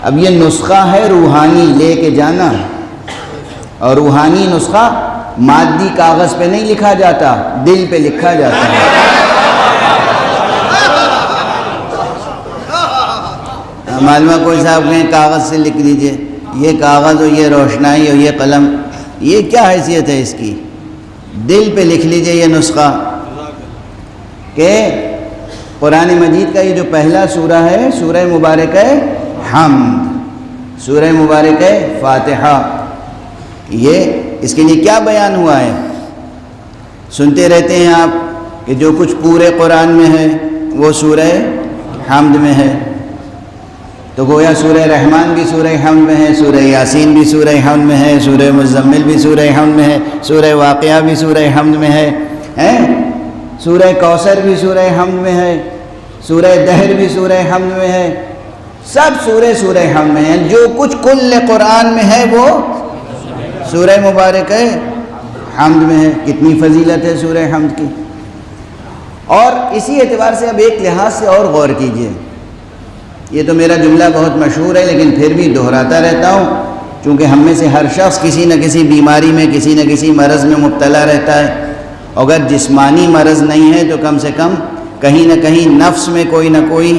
اب یہ نسخہ ہے روحانی لے کے جانا، اور روحانی نسخہ مادی کاغذ پہ نہیں لکھا جاتا، دل پہ لکھا جاتا ہے۔ معلومہ کوئی صاحب کہیں کاغذ سے لکھ دیجئے، یہ کاغذ اور یہ روشنائی اور یہ قلم، یہ کیا حیثیت ہے اس کی؟ دل پہ لکھ لیجئے یہ نسخہ کہ قرآن مجید کا یہ جو پہلا سورہ ہے، سورہ مبارک ہے حمد، سورہ مبارک ہے فاتحہ، یہ اس کے لیے کیا بیان ہوا ہے؟ سنتے رہتے ہیں آپ کہ جو کچھ پورے قرآن میں ہے وہ سورہ حمد میں ہے، تو گویا سورہ رحمان بھی سورہ حمد میں ہے، سورہ یاسین بھی سورہ حمد میں ہے، سورہ مزمل بھی سورہ حمد میں ہے، سورہ واقعہ بھی سورہ حمد میں ہے، سورہ کوثر بھی سورہ حمد میں ہے، سورہ دہر بھی سورہ حمد میں ہے، سب سورہ حمد میں ہیں۔ جو کچھ کل قرآن میں ہے وہ سورہ مبارک ہے حمد میں ہے۔ کتنی فضیلت ہے سورہ حمد کی۔ اور اسی اعتبار سے اب ایک لحاظ سے اور غور کیجئے، یہ تو میرا جملہ بہت مشہور ہے لیکن پھر بھی دہراتا رہتا ہوں، چونکہ ہم میں سے ہر شخص کسی نہ کسی بیماری میں، کسی نہ کسی مرض میں مبتلا رہتا ہے۔ اگر جسمانی مرض نہیں ہے تو کم سے کم کہیں نہ کہیں نفس میں کوئی نہ کوئی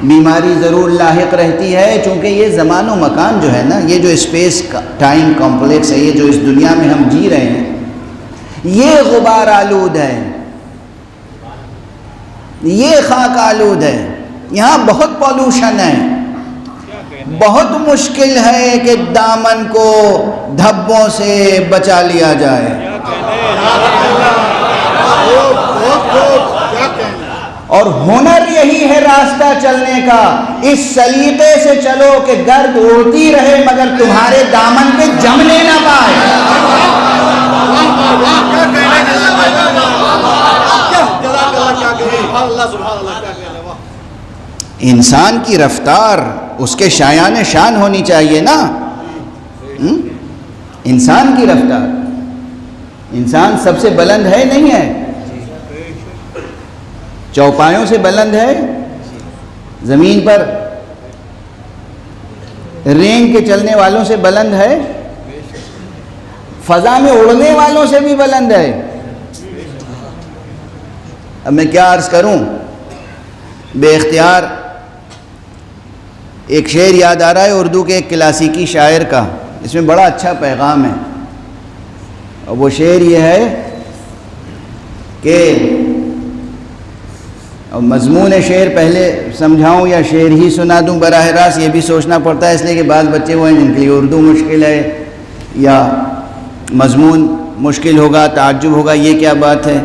بیماری ضرور لاحق رہتی ہے، چونکہ یہ زمان و مکان جو ہے نا، یہ جو اسپیس ٹائم کمپلیکس ہے، یہ جو اس دنیا میں ہم جی رہے ہیں، یہ غبار آلود ہے، یہ خاک آلود ہے، یہاں بہت پولوشن ہے۔ بہت مشکل ہے کہ دامن کو دھبوں سے بچا لیا جائے، اور ہنر یہی ہے راستہ چلنے کا۔ اس سلیقے سے چلو کہ گرد اڑتی رہے مگر تمہارے دامن پہ جمنے نہ پائے۔ انسان کی رفتار اس کے شایان شان ہونی چاہیے نا۔ انسان کی رفتار، انسان سب سے بلند ہے نہیں ہے؟ چوپایوں سے بلند ہے؟ زمین پر رینگ کے چلنے والوں سے بلند ہے؟ فضا میں اڑنے والوں سے بھی بلند ہے؟ اب میں کیا عرض کروں، بے اختیار ایک شعر یاد آ رہا ہے اردو کے ایک کلاسیکی شاعر کا، اس میں بڑا اچھا پیغام ہے، اور وہ شعر یہ ہے کہ مضمون شعر پہلے سمجھاؤں یا شعر ہی سنا دوں براہ راست، یہ بھی سوچنا پڑتا ہے، اس لیے کہ بعض بچے وہ ہیں جن کے لیے اردو مشکل ہے یا مضمون مشکل ہوگا، تعجب ہوگا یہ کیا بات ہے۔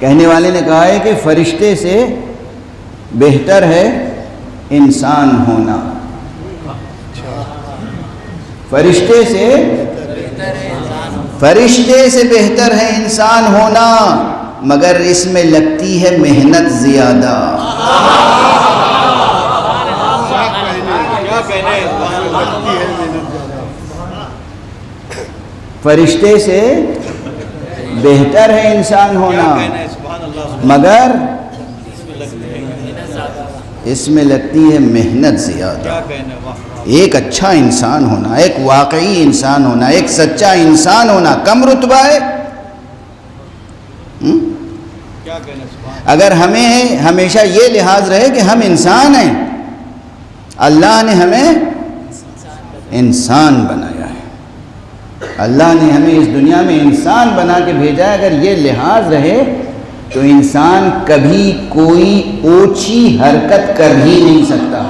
کہنے والے نے کہا ہے کہ فرشتے سے بہتر ہے انسان ہونا، فرشتے سے بہتر ہے انسان ہونا، مگر اس میں لگتی ہے محنت زیادہ۔ فرشتے سے بہتر ہے انسان ہونا، مگر اس میں لگتی ہے محنت زیادہ۔ ایک اچھا انسان ہونا، ایک واقعی انسان ہونا، ایک سچا انسان ہونا کم رتبہ ہے۔ اگر ہمیں ہمیشہ یہ لحاظ رہے کہ ہم انسان ہیں، اللہ نے ہمیں انسان بنایا ہے، اللہ نے ہمیں اس دنیا میں انسان بنا کے بھیجا ہے، اگر یہ لحاظ رہے تو انسان کبھی کوئی اونچی حرکت کر ہی نہیں سکتا۔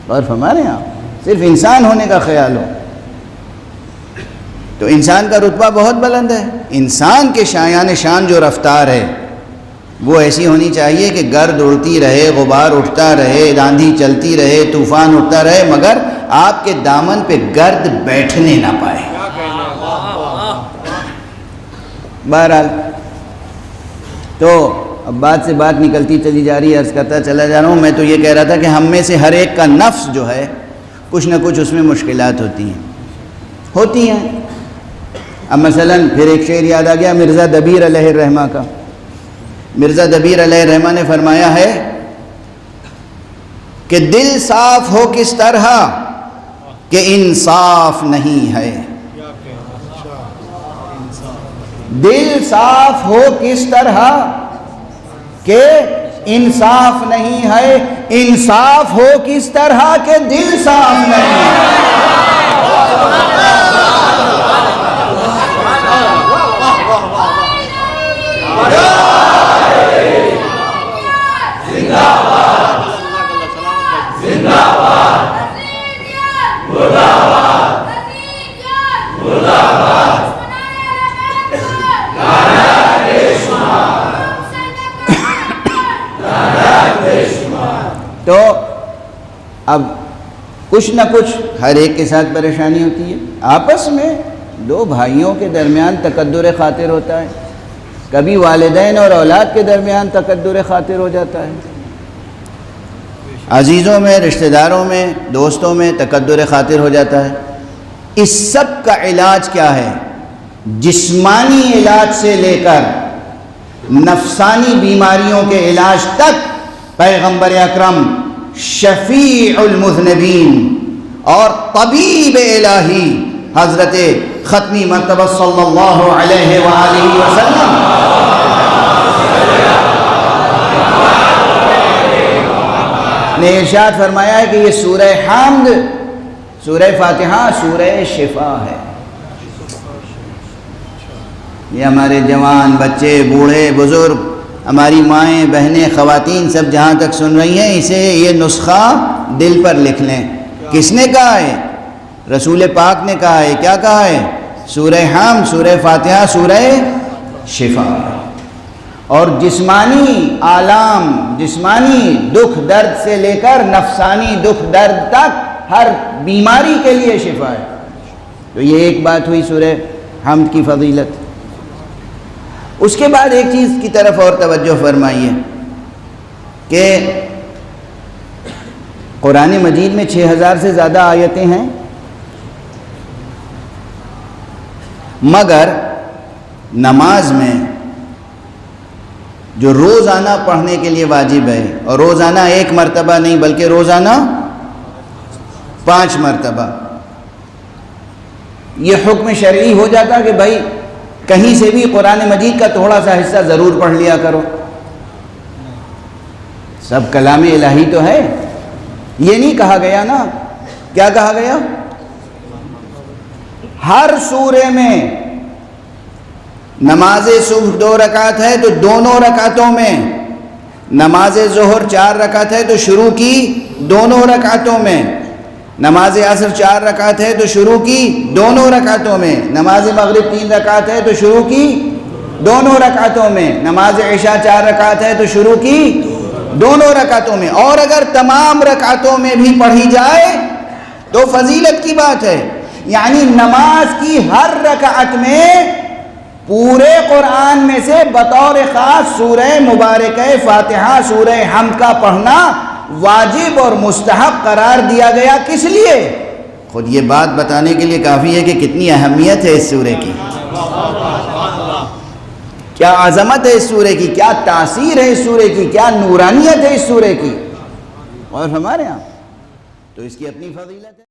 اور فرما رہے ہیں آپ، صرف انسان ہونے کا خیال ہو تو انسان کا رتبہ بہت بلند ہے۔ انسان کے شایان شان جو رفتار ہے وہ ایسی ہونی چاہیے کہ گرد اڑتی رہے، غبار اٹھتا رہے، آندھی چلتی رہے، طوفان اٹھتا رہے، مگر آپ کے دامن پہ گرد بیٹھنے نہ پائے۔ بہرحال تو اب بات سے بات نکلتی چلی جا رہی ہے، عرض کرتا چلا جا رہا ہوں۔ میں تو یہ کہہ رہا تھا کہ ہم میں سے ہر ایک کا نفس جو ہے کچھ نہ کچھ اس میں مشکلات ہوتی ہیں۔ اب مثلا پھر ایک شعر یاد آ گیا مرزا دبیر علیہ الرحمہ کا، مرزا دبیر علیہ الرحمہ نے فرمایا ہے کہ دل صاف ہو کس طرح کہ انصاف نہیں ہے، دل صاف ہو کس طرح کہ انصاف نہیں ہے، انصاف ہو کس طرح کہ دل صاف نہیں ہے۔ تو اب کچھ نہ کچھ ہر ایک کے ساتھ پریشانی ہوتی ہے، آپس میں دو بھائیوں کے درمیان تقدر خاطر ہوتا ہے، کبھی والدین اور اولاد کے درمیان تقدر خاطر ہو جاتا ہے، عزیزوں میں، رشتہ داروں میں، دوستوں میں تقدر خاطر ہو جاتا ہے۔ اس سب کا علاج کیا ہے؟ جسمانی علاج سے لے کر نفسانی بیماریوں کے علاج تک پیغمبر اکرم شفیع المذنبین اور طبیب الہی حضرت ختمی مرتبہ صلی اللہ علیہ وآلہ وسلم نے ارشاد فرمایا ہے کہ یہ سورہ حمد، سورہ فاتحہ، سورہ شفا ہے۔ یہ ہمارے جوان، بچے، بوڑھے، بزرگ، ہماری مائیں، بہنیں، خواتین سب جہاں تک سن رہی ہیں، اسے یہ نسخہ دل پر لکھ لیں۔ کس نے کہا ہے؟ رسول پاک نے کہا ہے۔ کیا کہا ہے؟ سورہ حمد، سورہ فاتحہ، سورہ شفا۔ اور جسمانی آلام، جسمانی دکھ درد سے لے کر نفسانی دکھ درد تک ہر بیماری کے لیے شفا ہے۔ تو یہ ایک بات ہوئی سورہ حمد کی فضیلت۔ اس کے بعد ایک چیز کی طرف اور توجہ فرمائیے کہ قرآن مجید میں 6000 سے زیادہ آیتیں ہیں، مگر نماز میں جو روزانہ پڑھنے کے لیے واجب ہے، اور روزانہ 1 مرتبہ نہیں بلکہ روزانہ 5 مرتبہ، یہ حکم شرعی ہو جاتا کہ بھائی کہیں سے بھی قرآن مجید کا تھوڑا سا حصہ ضرور پڑھ لیا کرو۔ سب کلام الہی تو ہے، یہ نہیں کہا گیا نا۔ کیا کہا گیا؟ ہر سورے میں نماز صبح 2 رکعت ہے تو دونوں رکعتوں میں، نماز ظہر 4 رکعت ہے تو شروع کی دونوں رکعتوں میں، نماز عصر 4 رکعت ہے تو شروع کی دونوں رکعتوں میں، نماز مغرب 3 رکعت ہے تو شروع کی دونوں رکعتوں میں، نماز عشاء 4 رکعت ہے تو شروع کی دونوں رکعتوں میں، اور اگر تمام رکعتوں میں بھی پڑھی جائے تو فضیلت کی بات ہے۔ یعنی نماز کی ہر رکعت میں پورے قرآن میں سے بطور خاص سورہ مبارکہ فاتحہ، سورہ حمد کا پڑھنا واجب اور مستحب قرار دیا گیا۔ کس لیے؟ خود یہ بات بتانے کے لیے کافی ہے کہ کتنی اہمیت ہے اس سورے کی، کیا عظمت ہے اس سورے کی، کیا تاثیر ہے اس سورے کی، کیا نورانیت ہے اس سورے کی، اور ہمارے ہاں تو اس کی اپنی فضیلت ہے۔